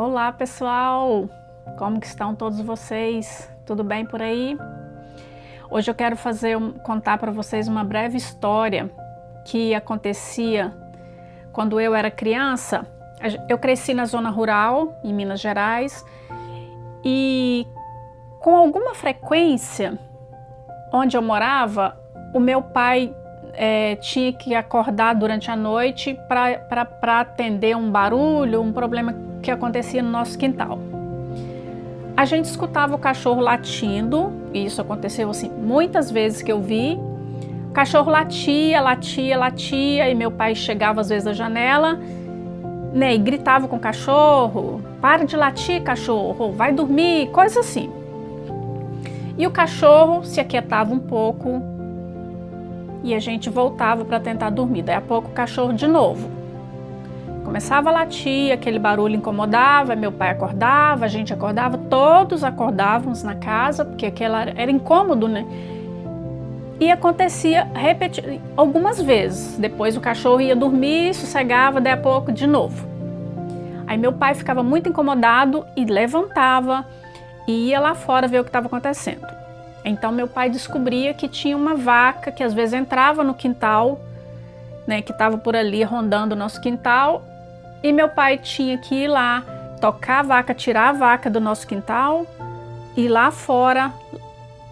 Olá pessoal, como que estão todos vocês? Tudo bem por aí? Hoje eu quero contar para vocês uma breve história que acontecia quando eu era criança. Eu cresci na zona rural, em Minas Gerais, e com alguma frequência, onde eu morava, o meu pai tinha que acordar durante a noite para atender um barulho, um problema que acontecia no nosso quintal. A gente escutava o cachorro latindo, e isso aconteceu assim muitas vezes que eu vi. O cachorro latia, e meu pai chegava às vezes da janela, né, e gritava com o cachorro: para de latir, cachorro, vai dormir, coisa assim. E o cachorro se aquietava um pouco e a gente voltava para tentar dormir. Daí a pouco o cachorro de novo começava a latir, aquele barulho incomodava, meu pai acordava, a gente acordava, todos acordávamos na casa, porque aquilo era incômodo, né? E acontecia algumas vezes. Depois o cachorro ia dormir, sossegava, daí a pouco de novo. Aí meu pai ficava muito incomodado e levantava e ia lá fora ver o que estava acontecendo. Então meu pai descobria que tinha uma vaca que às vezes entrava no quintal, né, que estava por ali rondando o nosso quintal, e meu pai tinha que ir lá, tocar a vaca, tirar a vaca do nosso quintal, ir lá fora,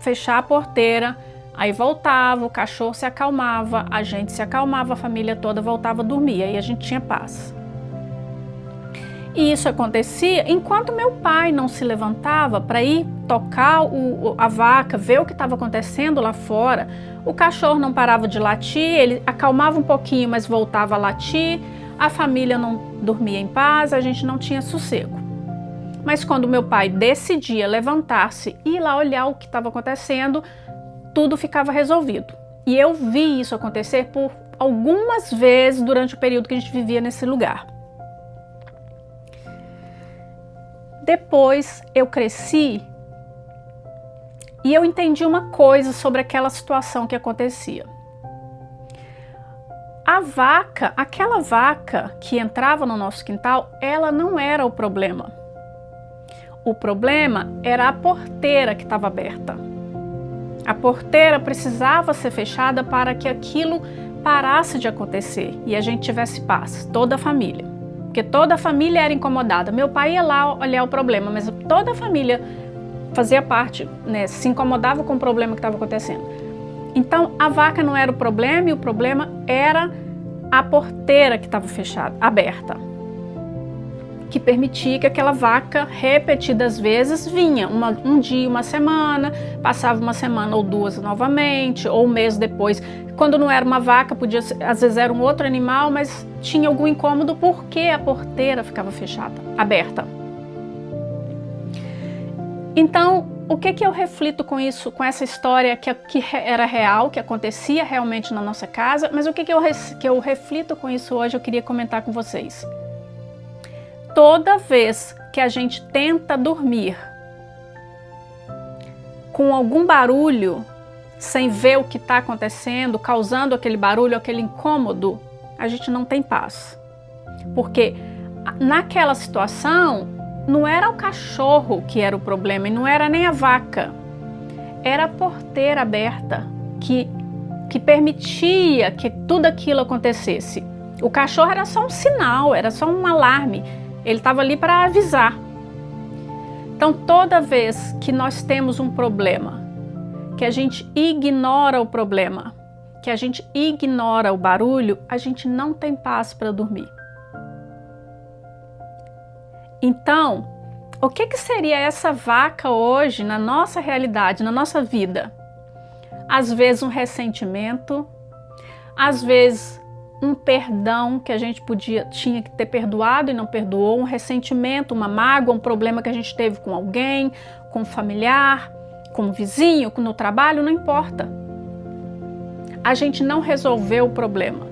fechar a porteira, aí voltava, o cachorro se acalmava, a gente se acalmava, a família toda voltava a dormir, aí a gente tinha paz. E isso acontecia enquanto meu pai não se levantava para ir tocar a vaca, ver o que estava acontecendo lá fora. O cachorro não parava de latir, ele acalmava um pouquinho, mas voltava a latir. A família não dormia em paz, a gente não tinha sossego. Mas quando meu pai decidia levantar-se e ir lá olhar o que estava acontecendo, tudo ficava resolvido. E eu vi isso acontecer por algumas vezes durante o período que a gente vivia nesse lugar. Depois eu cresci e eu entendi uma coisa sobre aquela situação que acontecia. Aquela vaca que entrava no nosso quintal, ela não era o problema. O problema era a porteira que estava aberta. A porteira precisava ser fechada para que aquilo parasse de acontecer e a gente tivesse paz, toda a família. Porque toda a família era incomodada. Meu pai ia lá olhar o problema, mas toda a família fazia parte, né, se incomodava com o problema que estava acontecendo. Então a vaca não era o problema e o problema era a porteira que estava fechada, aberta, que permitia que aquela vaca repetidas vezes vinha, um dia, uma semana, passava uma semana ou duas novamente, ou um mês depois. Quando não era uma vaca, podia ser, às vezes era um outro animal, mas tinha algum incômodo porque a porteira ficava fechada, aberta. Então, o que eu reflito com isso, com essa história que era real, que acontecia realmente na nossa casa, mas o que eu reflito com isso hoje, eu queria comentar com vocês. Toda vez que a gente tenta dormir com algum barulho, sem ver o que está acontecendo, causando aquele barulho, aquele incômodo, a gente não tem paz. Porque naquela situação, não era o cachorro que era o problema e não era nem a vaca. Era a porteira aberta que permitia que tudo aquilo acontecesse. O cachorro era só um sinal, era só um alarme. Ele estava ali para avisar. Então, toda vez que nós temos um problema, que a gente ignora o problema, que a gente ignora o barulho, a gente não tem paz para dormir. Então, o que seria essa vaca hoje na nossa realidade, na nossa vida? Às vezes um ressentimento, às vezes um perdão que a gente tinha que ter perdoado e não perdoou, um ressentimento, uma mágoa, um problema que a gente teve com alguém, com um familiar, com um vizinho, no trabalho, não importa. A gente não resolveu o problema.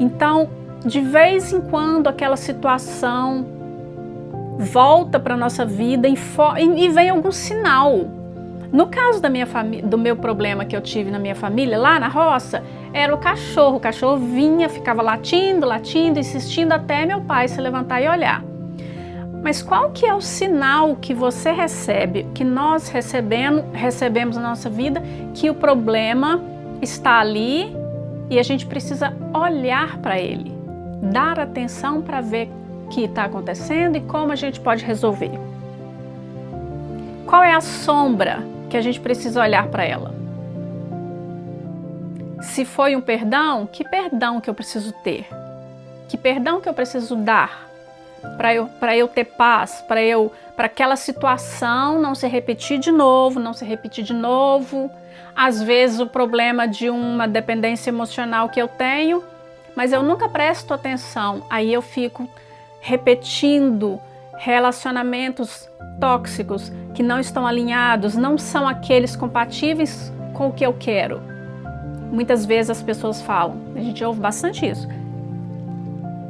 Então, de vez em quando, aquela situação volta para a nossa vida e vem algum sinal. No caso do meu problema que eu tive na minha família, lá na roça, era o cachorro. O cachorro vinha, ficava latindo, insistindo até meu pai se levantar e olhar. Mas qual que é o sinal que você recebe, que nós recebemos na nossa vida, que o problema está ali e a gente precisa olhar para ele, dar atenção para ver o que está acontecendo e como a gente pode resolver? Qual é a sombra que a gente precisa olhar para ela? Se foi um perdão, que perdão que eu preciso ter? Que perdão que eu preciso dar? Para eu ter paz, para aquela situação não se repetir de novo, Às vezes o problema de uma dependência emocional que eu tenho, mas eu nunca presto atenção, aí eu fico repetindo relacionamentos tóxicos que não estão alinhados, não são aqueles compatíveis com o que eu quero. Muitas vezes as pessoas falam, a gente ouve bastante isso.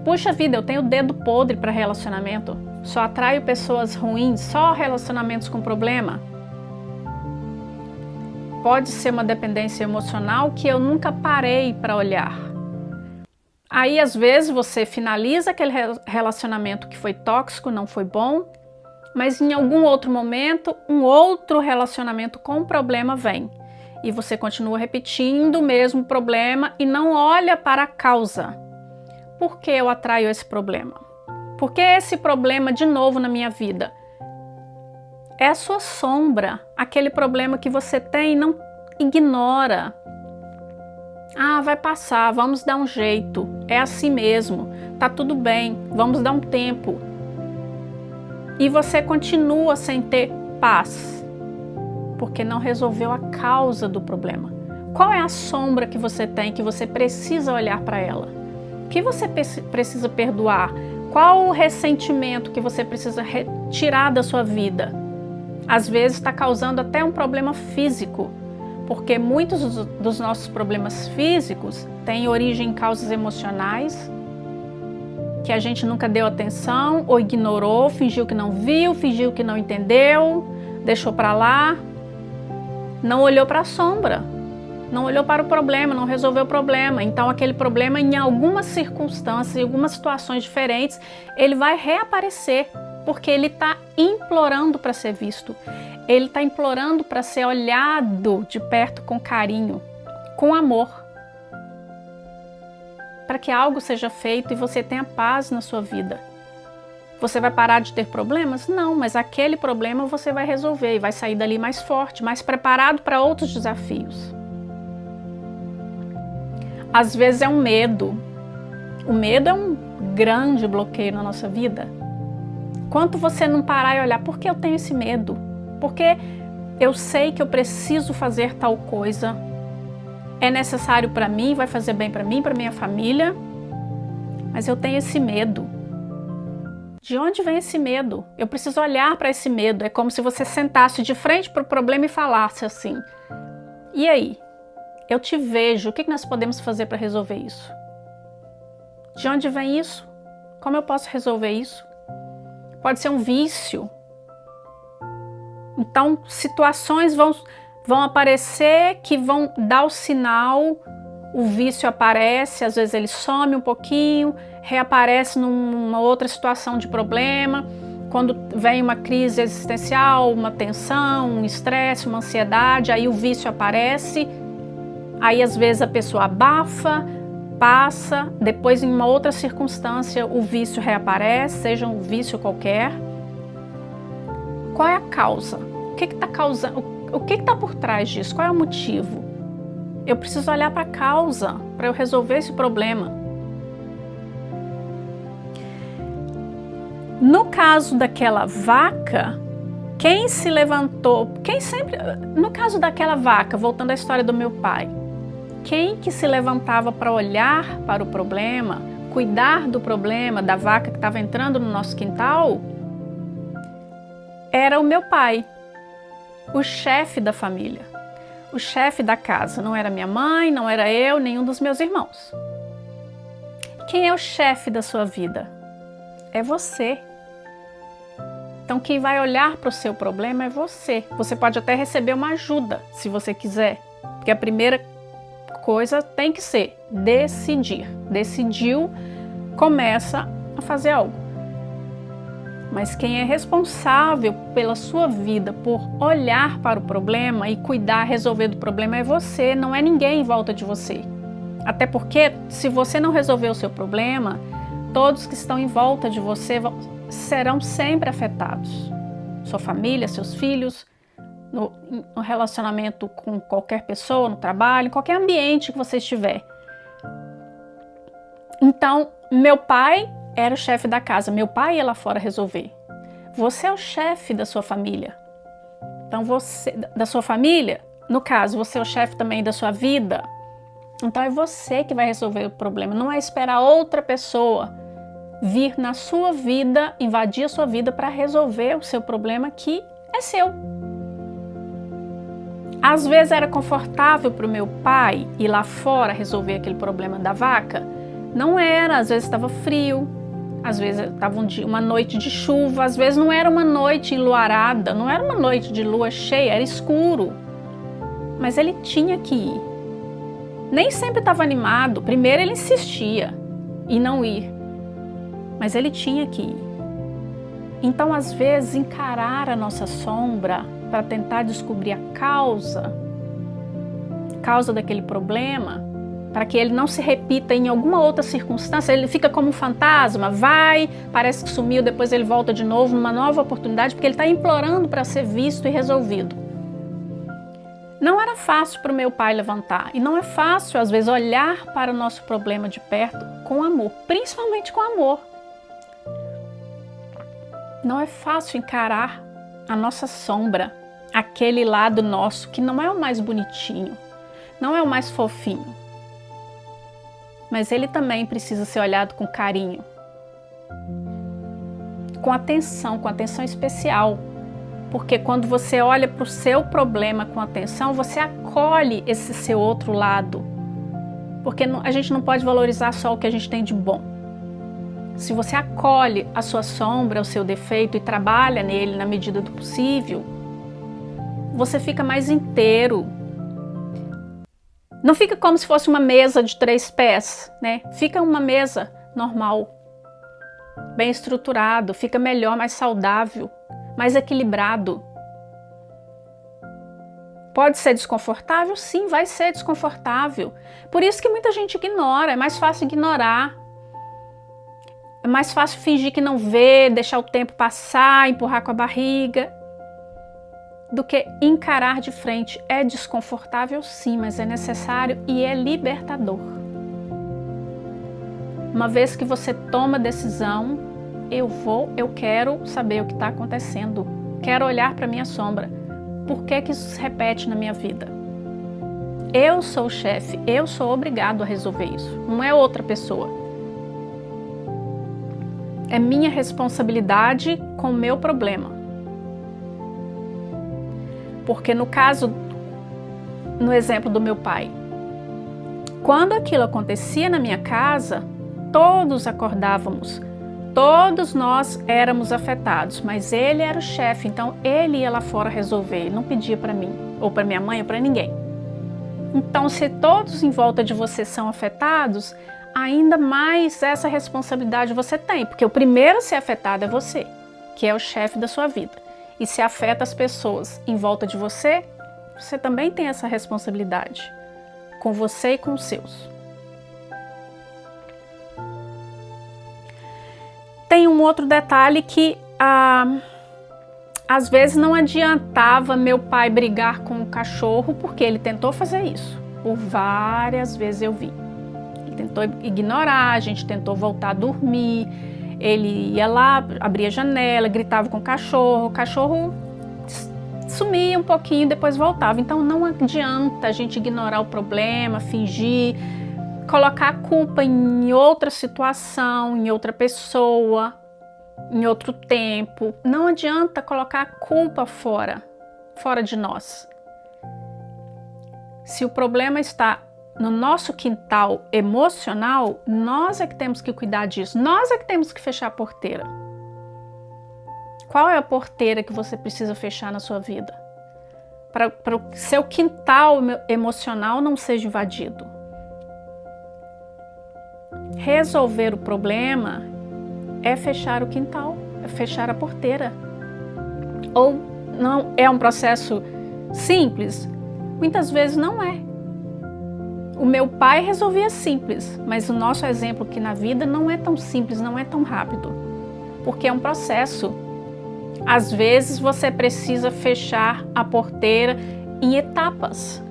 Puxa vida, eu tenho dedo podre para relacionamento, só atraio pessoas ruins, só relacionamentos com problema. Pode ser uma dependência emocional que eu nunca parei para olhar. Aí às vezes você finaliza aquele relacionamento que foi tóxico, não foi bom, mas em algum outro momento, um outro relacionamento com problema vem. E você continua repetindo o mesmo problema e não olha para a causa. Por que eu atraio esse problema? Por que esse problema de novo na minha vida? É a sua sombra, aquele problema que você tem, não ignora. Ah, vai passar, vamos dar um jeito, é assim mesmo, tá tudo bem, vamos dar um tempo. E você continua sem ter paz, porque não resolveu a causa do problema. Qual é a sombra que você tem que você precisa olhar para ela? O que você precisa perdoar? Qual o ressentimento que você precisa retirar da sua vida? Às vezes está causando até um problema físico, porque muitos dos nossos problemas físicos têm origem em causas emocionais, que a gente nunca deu atenção ou ignorou, fingiu que não viu, fingiu que não entendeu, deixou para lá, não olhou para a sombra. Não olhou para o problema, não resolveu o problema. Então aquele problema, em algumas circunstâncias, em algumas situações diferentes, ele vai reaparecer, porque ele está implorando para ser visto. Ele está implorando para ser olhado de perto com carinho, com amor. Para que algo seja feito e você tenha paz na sua vida. Você vai parar de ter problemas? Não, mas aquele problema você vai resolver e vai sair dali mais forte, mais preparado para outros desafios. Às vezes é um medo. O medo é um grande bloqueio na nossa vida. Quanto você não parar e olhar, por que eu tenho esse medo? Porque eu sei que eu preciso fazer tal coisa. É necessário para mim, vai fazer bem para mim, para minha família. Mas eu tenho esse medo. De onde vem esse medo? Eu preciso olhar para esse medo. É como se você sentasse de frente para o problema e falasse assim: e aí? Eu te vejo, o que nós podemos fazer para resolver isso? De onde vem isso? Como eu posso resolver isso? Pode ser um vício. Então, situações vão aparecer que vão dar o sinal, o vício aparece, às vezes ele some um pouquinho, reaparece numa outra situação de problema, quando vem uma crise existencial, uma tensão, um estresse, uma ansiedade, aí o vício aparece. Aí às vezes a pessoa abafa, passa, depois em uma outra circunstância o vício reaparece, seja um vício qualquer. Qual é a causa? O que está causando? O que está por trás disso? Qual é o motivo? Eu preciso olhar para a causa para eu resolver esse problema. No caso daquela vaca, quem se levantou, no caso daquela vaca, voltando à história do meu pai, quem que se levantava para olhar para o problema, cuidar do problema da vaca que estava entrando no nosso quintal, era o meu pai, o chefe da família, o chefe da casa. Não era minha mãe, não era eu, nenhum dos meus irmãos. Quem é o chefe da sua vida? É você. Então quem vai olhar para o seu problema é você. Você pode até receber uma ajuda, se você quiser, porque a primeira coisa tem que ser decidir. Decidiu, começa a fazer algo. mas quem é responsável pela sua vida, por olhar para o problema e cuidar, resolver do problema é você, não é ninguém em volta de você. Até porque, se você não resolver o seu problema, todos que estão em volta de você serão sempre afetados. Sua família, seus filhos, no relacionamento com qualquer pessoa, no trabalho, em qualquer ambiente que você estiver. Então, meu pai era o chefe da casa, meu pai ia lá fora resolver. Você é o chefe da sua família. Então, você, da sua família, no caso, você é o chefe também da sua vida. Então, é você que vai resolver o problema, não é esperar outra pessoa vir na sua vida, invadir a sua vida para resolver o seu problema que é seu. Às vezes era confortável para o meu pai ir lá fora resolver aquele problema da vaca. Não era, às vezes estava frio, às vezes estava uma noite de chuva, às vezes não era uma noite enluarada, não era uma noite de lua cheia, era escuro. Mas ele tinha que ir. Nem sempre estava animado, primeiro ele insistia em não ir, mas ele tinha que ir. Então, às vezes, encarar a nossa sombra para tentar descobrir a causa daquele problema, para que ele não se repita em alguma outra circunstância, ele fica como um fantasma, vai, parece que sumiu, depois ele volta de novo numa nova oportunidade, porque ele está implorando para ser visto e resolvido. Não era fácil para o meu pai levantar, e não é fácil, às vezes, olhar para o nosso problema de perto com amor, principalmente com amor. Não é fácil encarar a nossa sombra, aquele lado nosso que não é o mais bonitinho, não é o mais fofinho. Mas ele também precisa ser olhado com carinho, com atenção especial. Porque quando você olha para o seu problema com atenção, você acolhe esse seu outro lado. Porque a gente não pode valorizar só o que a gente tem de bom. Se você acolhe a sua sombra, o seu defeito e trabalha nele na medida do possível, você fica mais inteiro. Não fica como se fosse uma mesa de 3 pés, né? Fica uma mesa normal, bem estruturado, fica melhor, mais saudável, mais equilibrado. Pode ser desconfortável? Sim, vai ser desconfortável. Por isso que muita gente ignora, é mais fácil ignorar. É mais fácil fingir que não vê, deixar o tempo passar, empurrar com a barriga, do que encarar de frente. É desconfortável sim, mas é necessário e é libertador. Uma vez que você toma a decisão, eu quero saber o que está acontecendo, quero olhar para a minha sombra. Por que isso se repete na minha vida? Eu sou o chefe, eu sou obrigado a resolver isso, não é outra pessoa. É minha responsabilidade com o meu problema. Porque no exemplo do meu pai, quando aquilo acontecia na minha casa, todos acordávamos, todos nós éramos afetados, mas ele era o chefe, então ele ia lá fora resolver, ele não pedia para mim, ou para minha mãe, ou para ninguém. Então, se todos em volta de você são afetados, ainda mais essa responsabilidade você tem, porque o primeiro a ser afetado é você, que é o chefe da sua vida. E se afeta as pessoas em volta de você, você também tem essa responsabilidade, com você e com os seus. Tem um outro detalhe que às vezes não adiantava meu pai brigar com o cachorro, porque ele tentou fazer isso. Por várias vezes eu vi. Ele tentou ignorar, a gente tentou voltar a dormir, ele ia lá, abria a janela, gritava com o cachorro sumia um pouquinho, depois voltava. Então não adianta a gente ignorar o problema, fingir, colocar a culpa em outra situação, em outra pessoa, em outro tempo. Não adianta colocar a culpa fora de nós. Se o problema está no nosso quintal emocional, nós é que temos que cuidar disso, nós é que temos que fechar a porteira. Qual é a porteira que você precisa fechar na sua vida? Para o seu quintal emocional não seja invadido. Resolver o problema é fechar o quintal, fechar a porteira. Ou não é um processo simples? Muitas vezes não é. O meu pai resolvia simples, mas o nosso exemplo aqui na vida não é tão simples, não é tão rápido, porque é um processo. Às vezes você precisa fechar a porteira em etapas.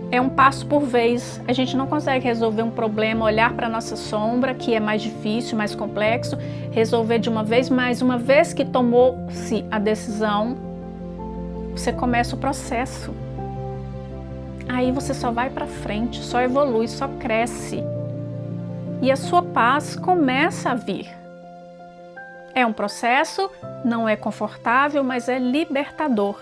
É um passo por vez. A gente não consegue resolver um problema, olhar para a nossa sombra, que é mais difícil, mais complexo, resolver de uma vez, mas uma vez que tomou-se a decisão, você começa o processo. Aí você só vai para frente, só evolui, só cresce. E a sua paz começa a vir. É um processo, não é confortável, mas é libertador.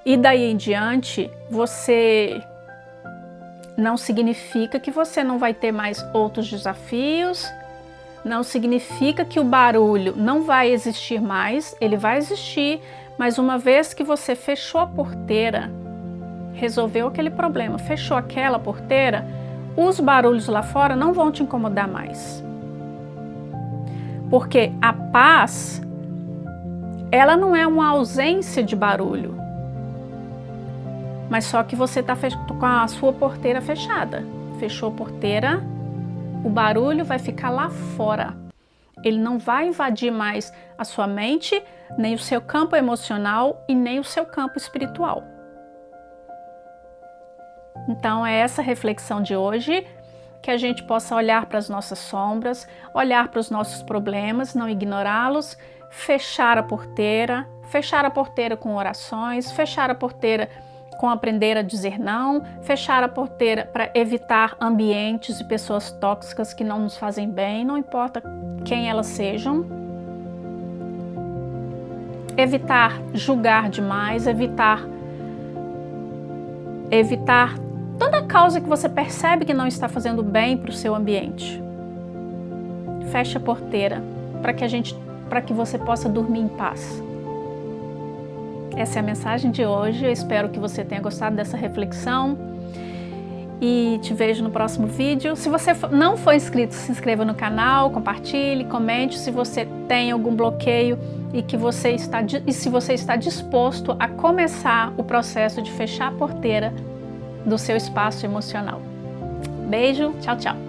E daí em diante, não significa que você não vai ter mais outros desafios, não significa que o barulho não vai existir mais, ele vai existir, mas uma vez que você fechou a porteira, resolveu aquele problema, fechou aquela porteira, os barulhos lá fora não vão te incomodar mais. Porque a paz, ela não é uma ausência de barulho, mas só que você está com a sua porteira fechada. Fechou a porteira, o barulho vai ficar lá fora. Ele não vai invadir mais a sua mente, nem o seu campo emocional e nem o seu campo espiritual. Então é essa reflexão de hoje, que a gente possa olhar para as nossas sombras, olhar para os nossos problemas, não ignorá-los, fechar a porteira com orações, fechar a porteira com aprender a dizer não, fechar a porteira para evitar ambientes e pessoas tóxicas que não nos fazem bem, não importa quem elas sejam. Evitar julgar demais, evitar toda causa que você percebe que não está fazendo bem para o seu ambiente. Feche a porteira para que você possa dormir em paz. Essa é a mensagem de hoje. Eu espero que você tenha gostado dessa reflexão e te vejo no próximo vídeo. Se você não for inscrito, se inscreva no canal, compartilhe, comente se você tem algum bloqueio e se você está disposto a começar o processo de fechar a porteira do seu espaço emocional. Beijo, tchau, tchau!